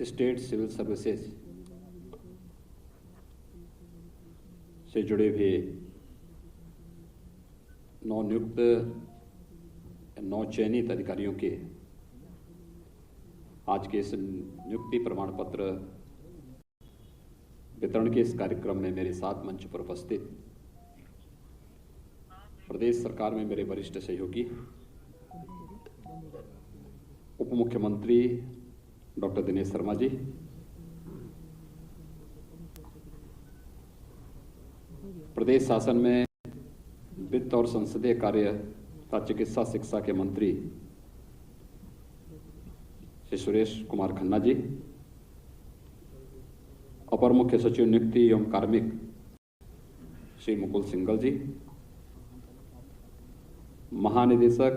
State civil services से जुड़े हुए नवनियुक्त नवचयनित अधिकारियों के आज के इस नियुक्ति प्रमाण पत्र वितरण के इस कार्यक्रम में मेरे साथ मंच पर उपस्थित प्रदेश सरकार में मेरे वरिष्ठ सहयोगी उप मुख्यमंत्री डॉक्टर दिनेश शर्मा जी, प्रदेश शासन में वित्त और संसदीय कार्य तथा चिकित्सा शिक्षा के मंत्री श्री सुरेश कुमार खन्ना जी, अपर मुख्य सचिव नियुक्ति एवं कार्मिक श्री मुकुल सिंघल जी, महानिदेशक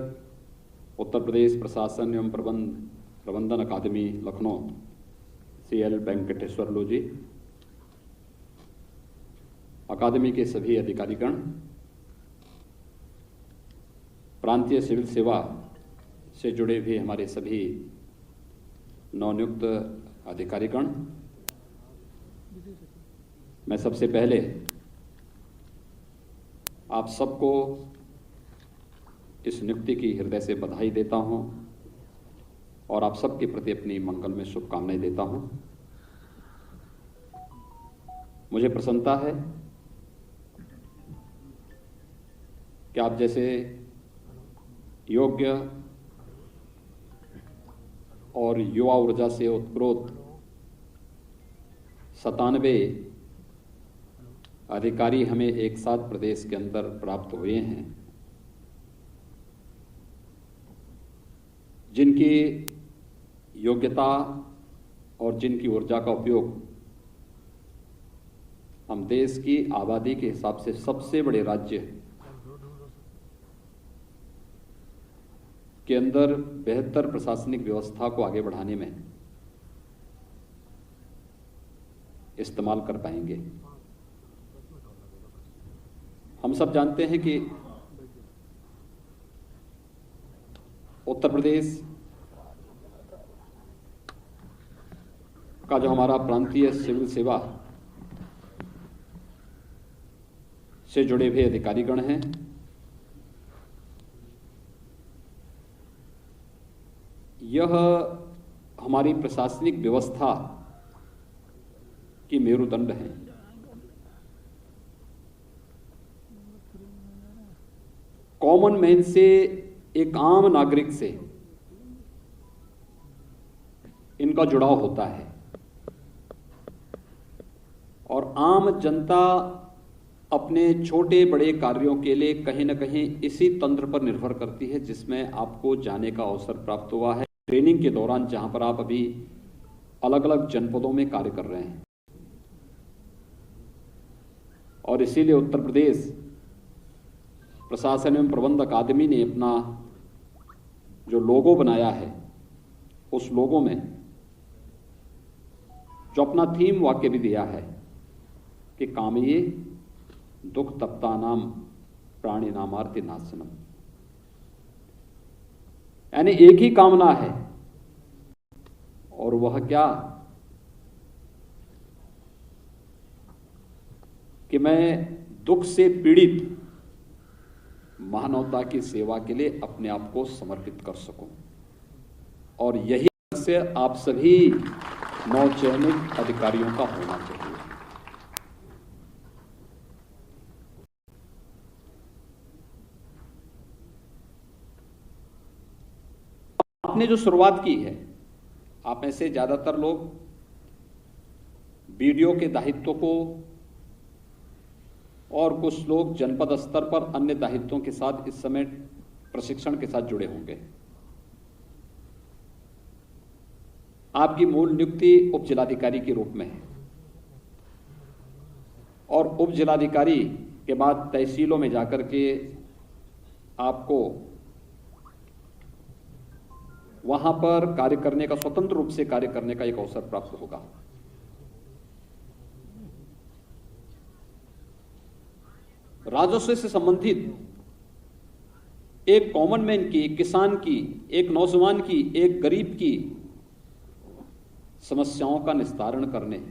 उत्तर प्रदेश प्रशासन एवं प्रबंधन अकादमी लखनऊ CL वेंकटेश्वरलू जी, अकादमी के सभी अधिकारीगण, प्रांतीय सिविल सेवा से जुड़े हुए हमारे सभी नवनियुक्त अधिकारीगण, मैं सबसे पहले आप सबको इस नियुक्ति की हृदय से बधाई देता हूं और आप सबके प्रति अपनी मंगल में शुभकामनाएं देता हूं। मुझे प्रसन्नता है कि आप जैसे योग्य और युवा ऊर्जा से उत्प्रोत 97 अधिकारी हमें एक साथ प्रदेश के अंदर प्राप्त हुए हैं, जिनकी योग्यता और जिनकी ऊर्जा का उपयोग हम देश की आबादी के हिसाब से सबसे बड़े राज्य के अंदर बेहतर प्रशासनिक व्यवस्था को आगे बढ़ाने में इस्तेमाल कर पाएंगे। हम सब जानते हैं कि उत्तर प्रदेश का जो हमारा प्रांतीय सिविल सेवा से जुड़े हुए अधिकारीगण हैं, यह हमारी प्रशासनिक व्यवस्था की मेरुदंड है। कॉमन मैन से, एक आम नागरिक से इनका जुड़ाव होता है और आम जनता अपने छोटे बड़े कार्यों के लिए कहीं न कहीं इसी तंत्र पर निर्भर करती है जिसमें आपको जाने का अवसर प्राप्त हुआ है ट्रेनिंग के दौरान, जहां पर आप अभी अलग अलग जनपदों में कार्य कर रहे हैं। और इसीलिए उत्तर प्रदेश प्रशासन एवं प्रबंध अकादमी ने अपना जो लोगो बनाया है, उस लोगो में जो अपना थीम वाक्य भी दिया है कि कामये दुख तप्ता नाम प्राणी नामार्ति नाशनम, यानी एक ही कामना है और वह क्या कि मैं दुख से पीड़ित मानवता की सेवा के लिए अपने आप को समर्पित कर सकूं। और यही लक्ष्य आप सभी नवचयनित अधिकारियों का होना चाहिए। आपने जो शुरुआत की है, आप में से ज्यादातर लोग बीडीओ के दायित्व को और कुछ लोग जनपद स्तर पर अन्य दायित्वों के साथ इस समय प्रशिक्षण के साथ जुड़े होंगे। आपकी मूल नियुक्ति उप जिलाधिकारी के रूप में है और उप जिलाधिकारी के बाद तहसीलों में जाकर के आपको वहां पर कार्य करने का, स्वतंत्र रूप से कार्य करने का एक अवसर प्राप्त होगा। राजस्व से संबंधित एक कॉमन मैन की, एक किसान की, एक नौजवान की, एक गरीब की समस्याओं का निस्तारण करने,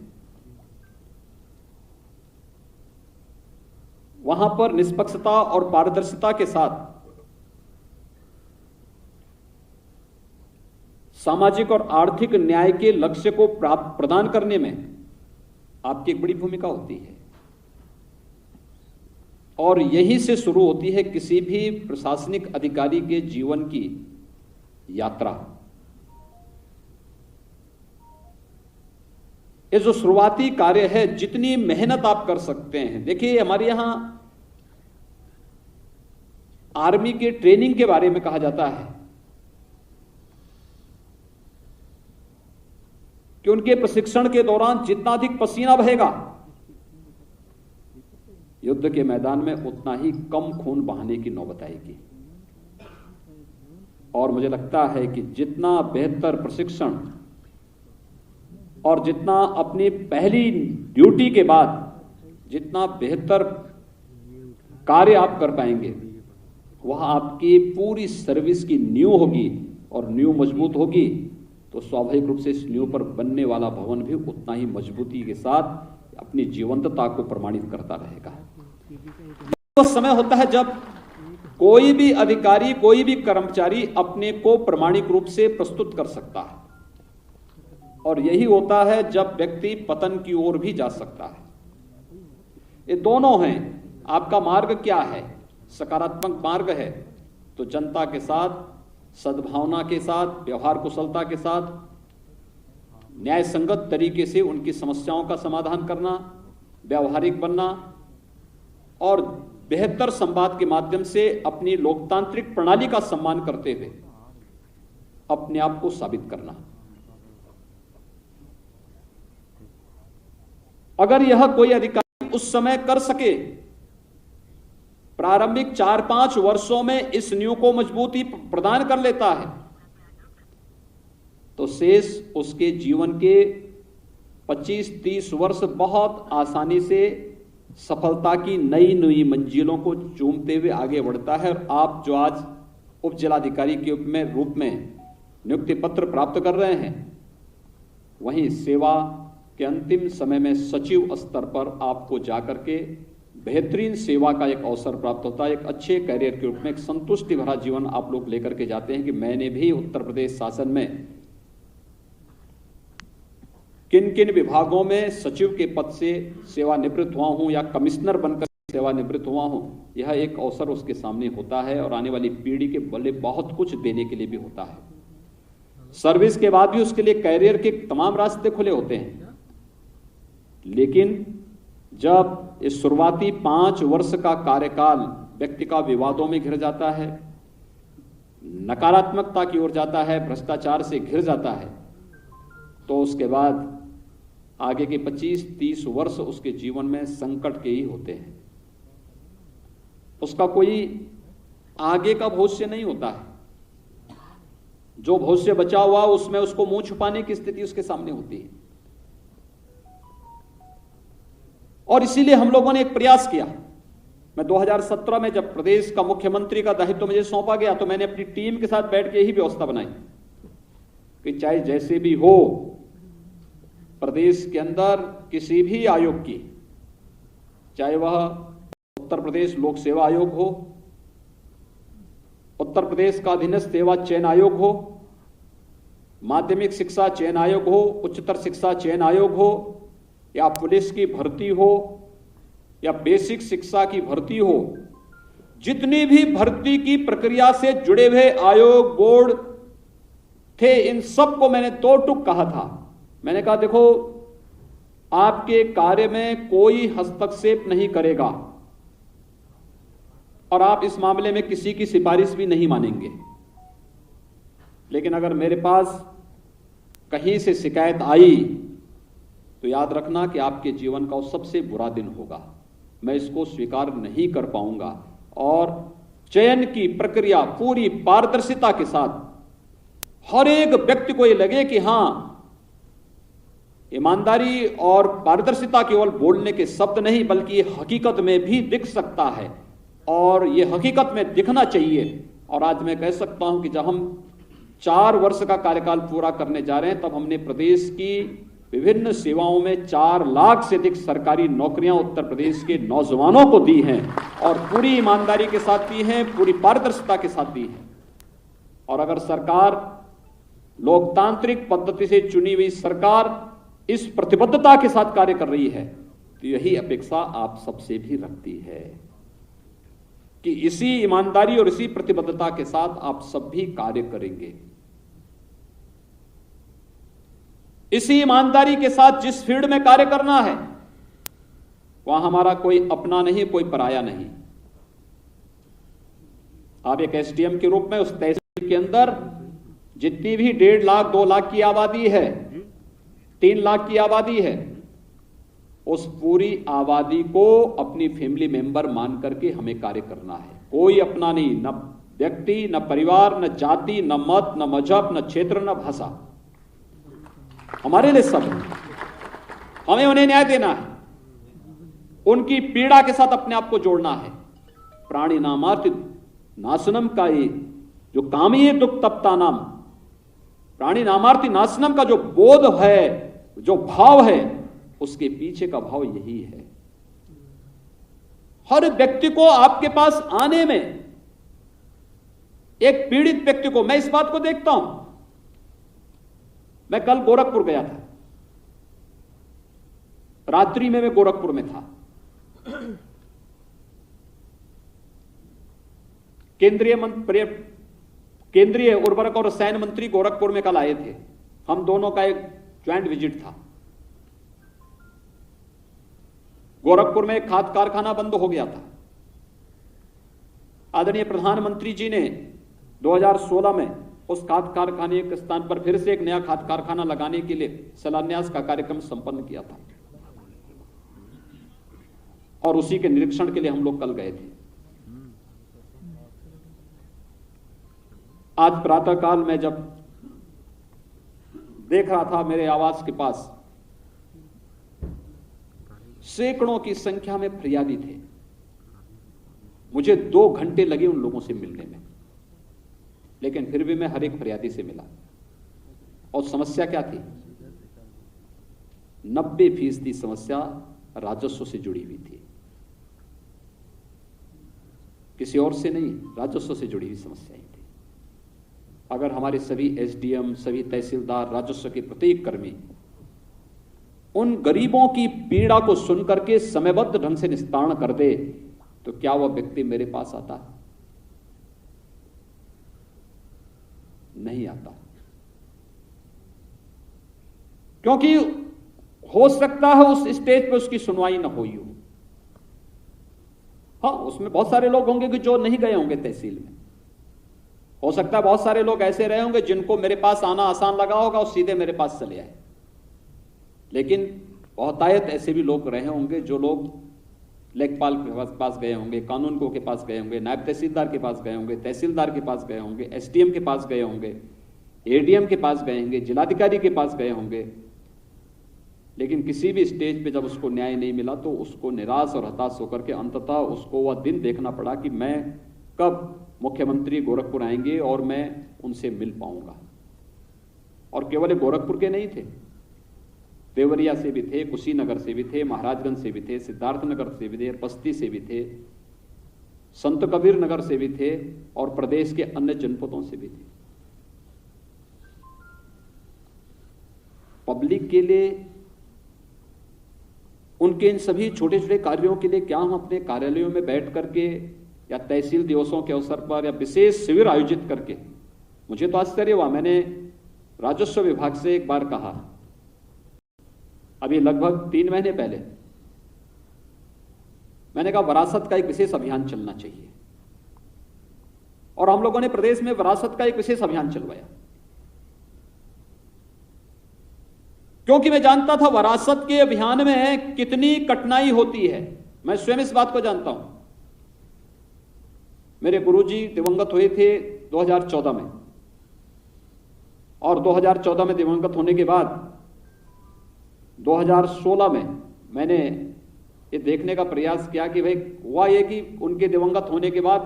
वहां पर निष्पक्षता और पारदर्शिता के साथ सामाजिक और आर्थिक न्याय के लक्ष्य को प्रदान करने में आपकी एक बड़ी भूमिका होती है। और यहीं से शुरू होती है किसी भी प्रशासनिक अधिकारी के जीवन की यात्रा। ये जो शुरुआती कार्य है, जितनी मेहनत आप कर सकते हैं, देखिए हमारे यहां आर्मी के ट्रेनिंग के बारे में कहा जाता है कि उनके प्रशिक्षण के दौरान जितना अधिक पसीना बहेगा युद्ध के मैदान में, उतना ही कम खून बहाने की नौबत आएगी। और मुझे लगता है कि जितना बेहतर प्रशिक्षण और जितना अपनी पहली ड्यूटी के बाद जितना बेहतर कार्य आप कर पाएंगे, वह आपकी पूरी सर्विस की नींव होगी। और नींव मजबूत होगी तो स्वाभाविक रूप से इस नींव पर बनने वाला भवन भी उतना ही मजबूती के साथ अपनी जीवंतता को प्रमाणित करता रहेगा। तो समय होता है जब कोई भी अधिकारी, कोई भी कर्मचारी अपने को प्रामाणिक रूप से प्रस्तुत कर सकता है, और यही होता है जब व्यक्ति पतन की ओर भी जा सकता है। ये दोनों हैं। आपका मार्ग क्या है? सकारात्मक मार्ग है तो जनता के साथ सद्भावना के साथ, व्यवहार कुशलता के साथ, न्याय संगत तरीके से उनकी समस्याओं का समाधान करना, व्यवहारिक बनना और बेहतर संवाद के माध्यम से अपनी लोकतांत्रिक प्रणाली का सम्मान करते हुए अपने आप को साबित करना। अगर यह कोई अधिकारी उस समय कर सके, प्रारंभिक 4-5 वर्षों में इस नींव को मजबूती प्रदान कर लेता है, तो शेष उसके जीवन के 25-30 वर्ष बहुत आसानी से सफलता की नई नई मंजिलों को चूमते हुए आगे बढ़ता है। और आप जो आज उप जिलाधिकारी के रूप में नियुक्ति पत्र प्राप्त कर रहे हैं, वहीं सेवा के अंतिम समय में सचिव स्तर पर आपको जाकर के बेहतरीन सेवा का एक अवसर प्राप्त होता है। एक अच्छे कैरियर के रूप में एक संतुष्टि भरा जीवन आप लोग लेकर के जाते हैं कि मैंने भी उत्तर प्रदेश शासन में किन किन विभागों में सचिव के पद से सेवानिवृत्त हुआ हूं या कमिश्नर बनकर सेवानिवृत्त हुआ हूं। यह एक अवसर उसके सामने होता है और आने वाली पीढ़ी के बल्ले बहुत कुछ देने के लिए भी होता है। सर्विस के बाद भी उसके लिए कैरियर के तमाम रास्ते खुले होते हैं, लेकिन जब इस शुरुआती 5 वर्ष का कार्यकाल व्यक्ति का विवादों में घिर जाता है, नकारात्मकता की ओर जाता है, भ्रष्टाचार से घिर जाता है, तो उसके बाद आगे के 25-30 वर्ष उसके जीवन में संकट के ही होते हैं। उसका कोई आगे का भविष्य नहीं होता है। जो भविष्य बचा हुआ उसमें उसको मुंह छुपाने की स्थिति उसके सामने होती है। और इसीलिए हम लोगों ने एक प्रयास किया। मैं 2017 में जब प्रदेश का मुख्यमंत्री का दायित्व मुझे सौंपा गया, तो मैंने अपनी टीम के साथ बैठ के यही व्यवस्था बनाई कि चाहे जैसे भी हो, प्रदेश के अंदर किसी भी आयोग की, चाहे वह उत्तर प्रदेश लोक सेवा आयोग हो, उत्तर प्रदेश का अधीनस्थ सेवा चयन आयोग हो, माध्यमिक शिक्षा चयन आयोग हो, उच्चतर शिक्षा चयन आयोग हो, या पुलिस की भर्ती हो या बेसिक शिक्षा की भर्ती हो, जितनी भी भर्ती की प्रक्रिया से जुड़े हुए आयोग बोर्ड थे, इन सबको मैंने 2 टूक कहा था। मैंने कहा देखो, आपके कार्य में कोई हस्तक्षेप नहीं करेगा और आप इस मामले में किसी की सिफारिश भी नहीं मानेंगे, लेकिन अगर मेरे पास कहीं से शिकायत आई तो याद रखना कि आपके जीवन का वो सबसे बुरा दिन होगा। मैं इसको स्वीकार नहीं कर पाऊंगा और चयन की प्रक्रिया पूरी पारदर्शिता के साथ हर एक व्यक्ति को यह लगे कि हां, ईमानदारी और पारदर्शिता केवल बोलने के शब्द नहीं बल्कि हकीकत में भी दिख सकता है और यह हकीकत में दिखना चाहिए। और आज मैं कह सकता हूं कि जब हम 4 वर्ष का कार्यकाल पूरा करने जा रहे हैं, तब हमने प्रदेश की विभिन्न सेवाओं में 4 लाख से अधिक सरकारी नौकरियां उत्तर प्रदेश के नौजवानों को दी हैं और पूरी ईमानदारी के साथ दी हैं, पूरी पारदर्शिता के साथ दी हैं। और अगर सरकार, लोकतांत्रिक पद्धति से चुनी हुई सरकार इस प्रतिबद्धता के साथ कार्य कर रही है, तो यही अपेक्षा आप सबसे भी रखती है कि इसी ईमानदारी और इसी प्रतिबद्धता के साथ आप सब भी कार्य करेंगे। इसी ईमानदारी के साथ जिस फील्ड में कार्य करना है, वहां हमारा कोई अपना नहीं, कोई पराया नहीं। आप एक एसडीएम के रूप में उस तहसील के अंदर जितनी भी 1.5 लाख 2 लाख की आबादी है, 3 लाख की आबादी है, उस पूरी आबादी को अपनी फैमिली मेंबर मान करके हमें कार्य करना है। कोई अपना नहीं, न व्यक्ति, न परिवार, न जाति, न मत, न मजहब, न क्षेत्र, न भाषा, हमारे लिए सब है। हमें उन्हें न्याय देना है, उनकी पीड़ा के साथ अपने आप को जोड़ना है। प्राणी नामार्थ नाशनम का ये जो कामी दुख तप्ता नाम, प्राणी नामार्थी नाशनम का जो बोध है, जो भाव है, उसके पीछे का भाव यही है। हर व्यक्ति को आपके पास आने में, एक पीड़ित व्यक्ति को, मैं इस बात को देखता हूं। मैं कल गोरखपुर गया था, रात्रि में मैं गोरखपुर में था। केंद्रीय उर्वरक और रसायन मंत्री गोरखपुर में कल आए थे। हम दोनों का एक ज्वाइंट विजिट था। गोरखपुर में एक खाद कारखाना बंद हो गया था। आदरणीय प्रधानमंत्री जी ने 2016 में उस खाद कारखाने के स्थान पर फिर से एक नया खाद कारखाना लगाने के लिए शिलान्यास का कार्यक्रम संपन्न किया था और उसी के निरीक्षण के लिए हम लोग कल गए थे। आज प्रातःकाल में जब देख रहा था, मेरे आवास के पास सैकड़ों की संख्या में फरियादी थे। मुझे 2 घंटे लगे उन लोगों से मिलने में, लेकिन फिर भी मैं हर एक फरियादी से मिला। और समस्या क्या थी? 90% समस्या राजस्व से जुड़ी हुई थी, किसी और से नहीं, राजस्व से जुड़ी हुई समस्याएं थी। अगर हमारे सभी एसडीएम, सभी तहसीलदार, राजस्व के प्रत्येक कर्मी उन गरीबों की पीड़ा को सुनकर के समयबद्ध ढंग से निस्तारण कर दे, तो क्या वह व्यक्ति मेरे पास आता? नहीं आता। क्योंकि हो सकता है उस स्टेज पे उसकी सुनवाई ना हुई हो। हाँ, उसमें बहुत सारे लोग होंगे कि जो नहीं गए होंगे तहसील में। हो सकता है बहुत सारे लोग ऐसे रहे होंगे जिनको मेरे पास आना आसान लगा होगा और सीधे मेरे पास चले आए। लेकिन बहुतायत ऐसे भी लोग रहे होंगे जो लोग लेखपाल के पास गए होंगे, कानूनगो के पास गए होंगे, नायब तहसीलदार के पास गए होंगे, तहसीलदार के पास गए होंगे, एसडीएम के पास गए होंगे, एडीएम के पास गए होंगे, जिलाधिकारी के पास गए होंगे। लेकिन किसी भी स्टेज पे जब उसको न्याय नहीं मिला तो उसको निराश और हताश होकर के अंततः उसको वह दिन देखना पड़ा कि मैं कब मुख्यमंत्री गोरखपुर आएंगे और मैं उनसे मिल पाऊंगा। और केवल गोरखपुर के नहीं थे, देवरिया से भी थे, कुशीनगर से भी थे, महाराजगंज से भी थे, सिद्धार्थनगर से भी थे, बस्ती से भी थे, संत कबीर नगर से भी थे और प्रदेश के अन्य जनपदों से भी थे। पब्लिक के लिए, उनके इन सभी छोटे छोटे कार्यों के लिए क्या हम अपने कार्यालयों में बैठ करके या तहसील दिवसों के अवसर पर या विशेष शिविर आयोजित करके, मुझे तो आश्चर्य हुआ। मैंने राजस्व विभाग से एक बार कहा, अभी लगभग 3 महीने पहले, मैंने कहा विरासत का एक विशेष अभियान चलना चाहिए। और हम लोगों ने प्रदेश में विरासत का एक विशेष अभियान चलवाया, क्योंकि मैं जानता था विरासत के अभियान में कितनी कठिनाई होती है। मैं स्वयं इस बात को जानता हूं। मेरे गुरुजी दिवंगत हुए थे 2014 में, और 2014 में दिवंगत होने के बाद 2016 में मैंने ये देखने का प्रयास किया कि भाई हुआ ये कि उनके दिवंगत होने के बाद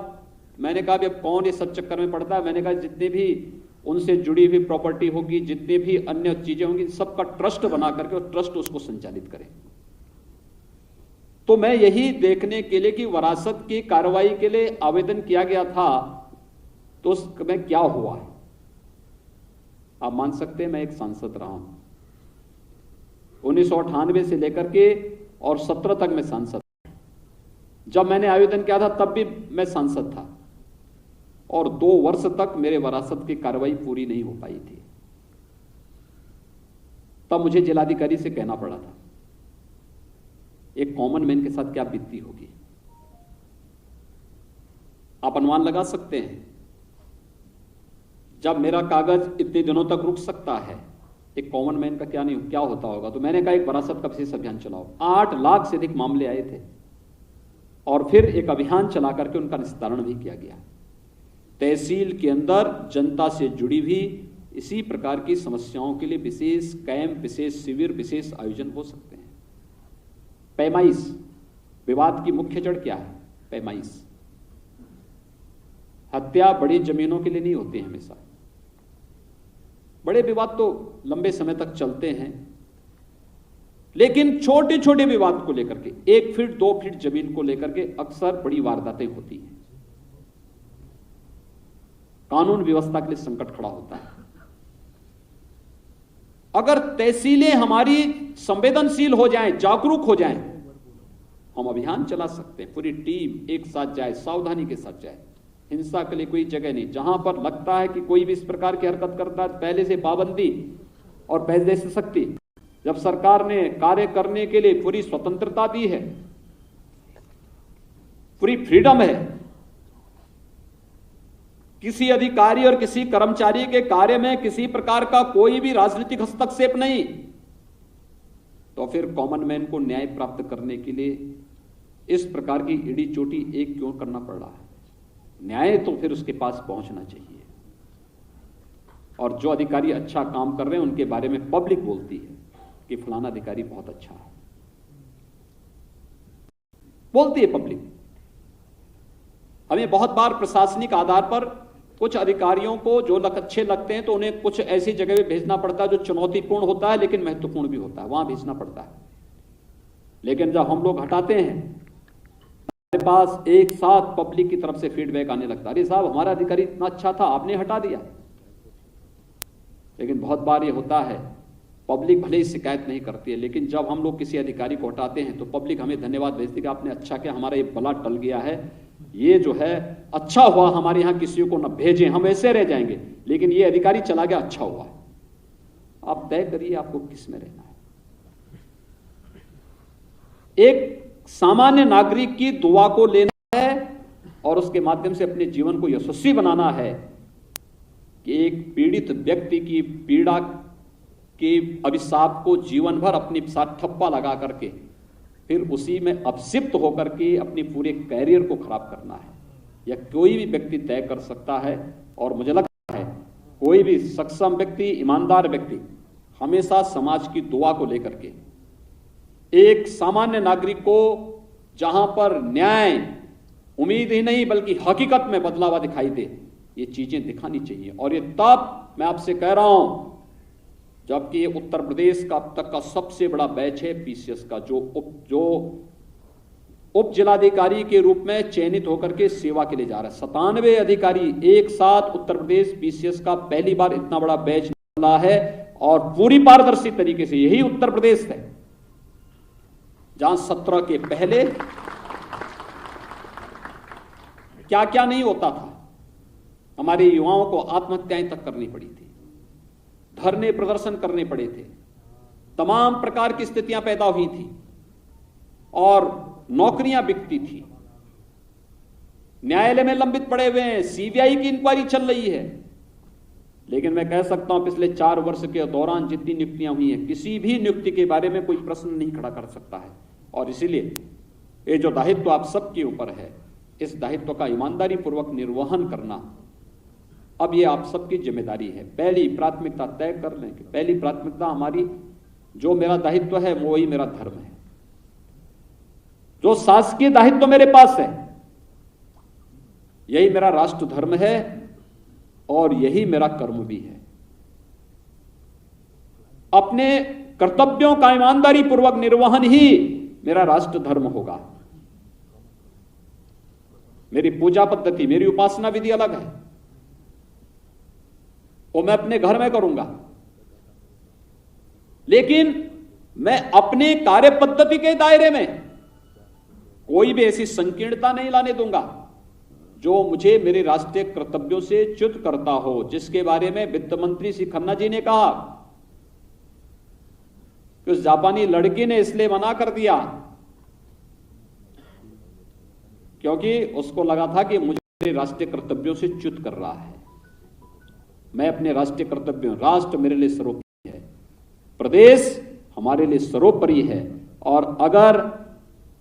मैंने कहा अब कौन इस सब चक्कर में पड़ता है। मैंने कहा जितने भी उनसे जुड़ी हुई प्रॉपर्टी होगी, जितने भी अन्य चीजें होंगी, सबका ट्रस्ट बना करके और ट्रस्ट उसको संचालित करें। तो मैं यही देखने के लिए कि वरासत की कार्रवाई के लिए आवेदन किया गया था, तो उसमें क्या हुआ है। आप मान सकते हैं मैं एक सांसद रहा हूं 1998 से लेकर के और 17 तक मैं सांसद था। जब मैंने आवेदन किया था तब भी मैं सांसद था और 2 वर्ष तक मेरे वरासत की कार्रवाई पूरी नहीं हो पाई थी। तब मुझे जिलाधिकारी से कहना पड़ा था एक कॉमन मैन के साथ क्या बीतती होगी। आप अनुमान लगा सकते हैं जब मेरा कागज इतने दिनों तक रुक सकता है, एक कॉमन मैन का क्या होता होगा। तो मैंने कहा एक वरासत का विशेष अभियान चलाओ। 8 लाख से अधिक मामले आए थे और फिर एक अभियान चला करके उनका निस्तारण भी किया गया। तहसील के अंदर जनता से जुड़ी हुई इसी प्रकार की समस्याओं के लिए विशेष कैंप, विशेष शिविर, विशेष आयोजन हो सकते हैं। पैमाइश, विवाद की मुख्य जड़ क्या है? पैमाइश। हत्या बड़ी जमीनों के लिए नहीं होती है हमेशा। बड़े विवाद तो लंबे समय तक चलते हैं, लेकिन छोटे छोटे विवाद को लेकर के 1 फीट 2 फीट जमीन को लेकर के अक्सर बड़ी वारदातें होती हैं। कानून व्यवस्था के लिए संकट खड़ा होता है। अगर तहसीलें हमारी संवेदनशील हो जाएं, जागरूक हो जाएं, हम अभियान चला सकते हैं। पूरी टीम एक साथ जाए, सावधानी के साथ जाए। हिंसा के लिए कोई जगह नहीं। जहां पर लगता है कि कोई भी इस प्रकार की हरकत करता है, पहले से पाबंदी और पहले से सख्ती। जब सरकार ने कार्य करने के लिए पूरी स्वतंत्रता दी है, पूरी फ्रीडम है, किसी अधिकारी और किसी कर्मचारी के कार्य में किसी प्रकार का कोई भी राजनीतिक हस्तक्षेप नहीं, तो फिर कॉमन मैन को न्याय प्राप्त करने के लिए इस प्रकार की इड़ी चोटी एक क्यों करना पड़ रहा है? न्याय तो फिर उसके पास पहुंचना चाहिए। और जो अधिकारी अच्छा काम कर रहे हैं उनके बारे में पब्लिक बोलती है कि फलाना अधिकारी बहुत अच्छा है, बोलती है पब्लिक। हमें बहुत बार प्रशासनिक आधार पर कुछ अधिकारियों को जो अच्छे लगते हैं तो उन्हें कुछ ऐसी जगह पे भेजना पड़ता है जो चुनौतीपूर्ण होता है लेकिन महत्वपूर्ण भी होता है, वहां भेजना पड़ता है। लेकिन जब हम लोग हटाते हैं, हमारे पास एक साथ पब्लिक की तरफ से फीडबैक आने लगता है, अरे साहब हमारा अधिकारी इतना अच्छा था, आपने हटा दिया। लेकिन बहुत बार ये होता है, पब्लिक भले ही शिकायत नहीं करती है, लेकिन जब हम लोग किसी अधिकारी को हटाते हैं तो पब्लिक हमें धन्यवाद भेजती है कि आपने अच्छा किया, हमारा ये बला टल गया है, ये जो है अच्छा हुआ, हमारे यहां किसी को न भेजें, हम ऐसे रह जाएंगे, लेकिन ये अधिकारी चला गया, अच्छा हुआ। आप तय करिए आपको किस में रहना है। एक सामान्य नागरिक की दुआ को लेना है और उसके माध्यम से अपने जीवन को यशस्वी बनाना है कि एक पीड़ित व्यक्ति की पीड़ा के अभिशाप को जीवन भर अपने साथ ठप्पा लगा करके फिर उसी में अपसिप्त होकर के अपने पूरे कैरियर को खराब करना है, यह कोई भी व्यक्ति तय कर सकता है। और मुझे लगता है कोई भी सक्षम व्यक्ति, ईमानदार व्यक्ति हमेशा समाज की दुआ को लेकर के एक सामान्य नागरिक को जहां पर न्याय उम्मीद ही नहीं बल्कि हकीकत में बदलावा दिखाई दे, ये चीजें दिखानी चाहिए। और ये तब मैं आपसे कह रहा हूं जबकि उत्तर प्रदेश का अब तक का सबसे बड़ा बैच है पीसीएस का, जो उप जिलाधिकारी के रूप में चयनित होकर के सेवा के लिए जा रहा है। 97 अधिकारी एक साथ उत्तर प्रदेश पीसीएस का पहली बार इतना बड़ा बैच निकला है और पूरी पारदर्शी तरीके से। यही उत्तर प्रदेश है जहां 17 के पहले क्या क्या नहीं होता था। हमारे युवाओं को आत्महत्याएं तक करनी पड़ी थी, धरने प्रदर्शन करने पड़े थे, तमाम प्रकार की स्थितियां पैदा हुई थी और नौकरियां बिकती थी। न्यायालय में लंबित पड़े हुए हैं, सीबीआई की इंक्वायरी चल रही है। लेकिन मैं कह सकता हूं पिछले 4 वर्ष के दौरान जितनी नियुक्तियां हुई हैं, किसी भी नियुक्ति के बारे में कोई प्रश्न नहीं खड़ा कर सकता है। और इसीलिए ये जो दायित्व आप सबके ऊपर है, इस दायित्व का ईमानदारी पूर्वक निर्वहन करना अब ये आप सबकी जिम्मेदारी है। पहली प्राथमिकता तय कर लें कि पहली प्राथमिकता हमारी, जो मेरा दायित्व है वो ही मेरा धर्म है, जो शासकीय दायित्व मेरे पास है यही मेरा राष्ट्र धर्म है और यही मेरा कर्म भी है। अपने कर्तव्यों का ईमानदारी पूर्वक निर्वहन ही मेरा राष्ट्र धर्म होगा। मेरी पूजा पद्धति, मेरी उपासना विधि अलग है, वो मैं अपने घर में करूंगा, लेकिन मैं अपने कार्य पद्धति के दायरे में कोई भी ऐसी संकीर्णता नहीं लाने दूंगा जो मुझे मेरे राष्ट्रीय कर्तव्यों से च्युत करता हो, जिसके बारे में वित्त मंत्री श्री खन्ना जी ने कहा कि उस जापानी लड़की ने इसलिए मना कर दिया क्योंकि उसको लगा था कि मुझे मेरे राष्ट्रीय कर्तव्यों से च्युत कर रहा है। मैं अपने राष्ट्रीय कर्तव्यों, राष्ट्र मेरे लिए सर्वोपरि है, प्रदेश हमारे लिए सर्वोपरि है, और अगर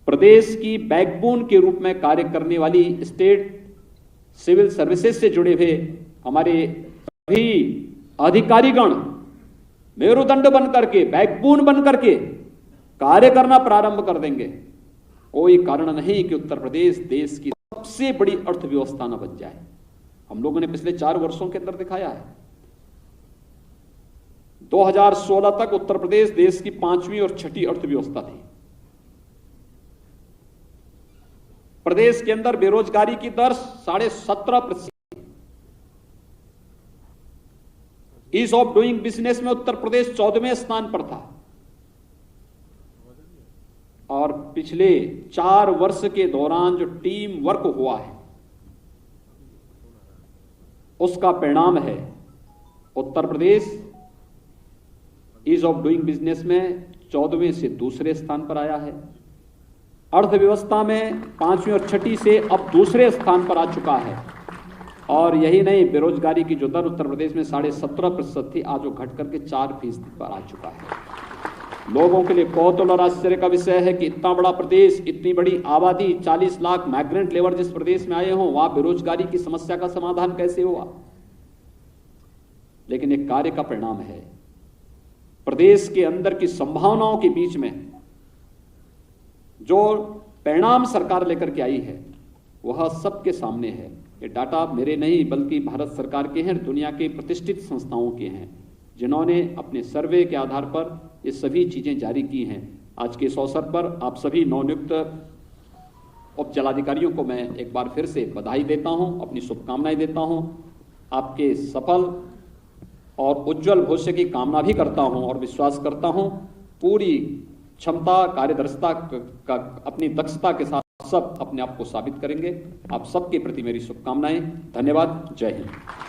प्रदेश की बैकबोन के रूप में कार्य करने वाली स्टेट सिविल सर्विसेज से जुड़े हुए हमारे सभी अधिकारीगण मेरुदंड बन करके, बैकबोन बन करके कार्य करना प्रारंभ कर देंगे, कोई कारण नहीं कि उत्तर प्रदेश देश की सबसे बड़ी अर्थव्यवस्था न बन जाए। हम लोगों ने पिछले 4 वर्षों के अंदर दिखाया है। 2016 तक उत्तर प्रदेश देश की 5वीं और 6ठी अर्थव्यवस्था थी। प्रदेश के अंदर बेरोजगारी की दर 17.5%। ईज ऑफ डूइंग बिजनेस में उत्तर प्रदेश 14वें स्थान पर था, और पिछले 4 वर्ष के दौरान जो टीम वर्क हुआ है उसका परिणाम है Uttar Pradesh ease of doing business में 14वें से दूसरे स्थान पर आया है। अर्थव्यवस्था में 5वीं और 6ठी से अब दूसरे स्थान पर आ चुका है। और यही नहीं, बेरोजगारी की जो दर उत्तर प्रदेश में 17.5% थी, आज वो घट करके 4% पर आ चुका है। लोगों के लिए कौतूहल और आश्चर्य का विषय है कि इतना बड़ा प्रदेश, इतनी बड़ी आबादी, 40 लाख माइग्रेंट लेबर जिस प्रदेश में आए हों, वहां बेरोजगारी की समस्या का समाधान कैसे हुआ? लेकिन एक कार्य का परिणाम है। प्रदेश के अंदर की संभावनाओं के बीच में जो परिणाम सरकार लेकर के आई है वह सबके सामने है। ये डाटा मेरे नहीं बल्कि भारत सरकार के हैं, दुनिया के प्रतिष्ठित संस्थाओं के हैं, जिन्होंने अपने सर्वे के आधार पर ये सभी चीजें जारी की हैं। आज के इस अवसर पर आप सभी नवनियुक्त उप जिलाधिकारियों को मैं एक बार फिर से बधाई देता हूं, अपनी शुभकामनाएं देता हूं। आपके सफल और उज्जवल भविष्य की कामना भी करता हूं और विश्वास करता हूं पूरी क्षमता, कार्यदक्षता का अपनी दक्षता के साथ सब अपने आप को साबित करेंगे। आप सबके प्रति मेरी शुभकामनाएं। धन्यवाद। जय हिंद।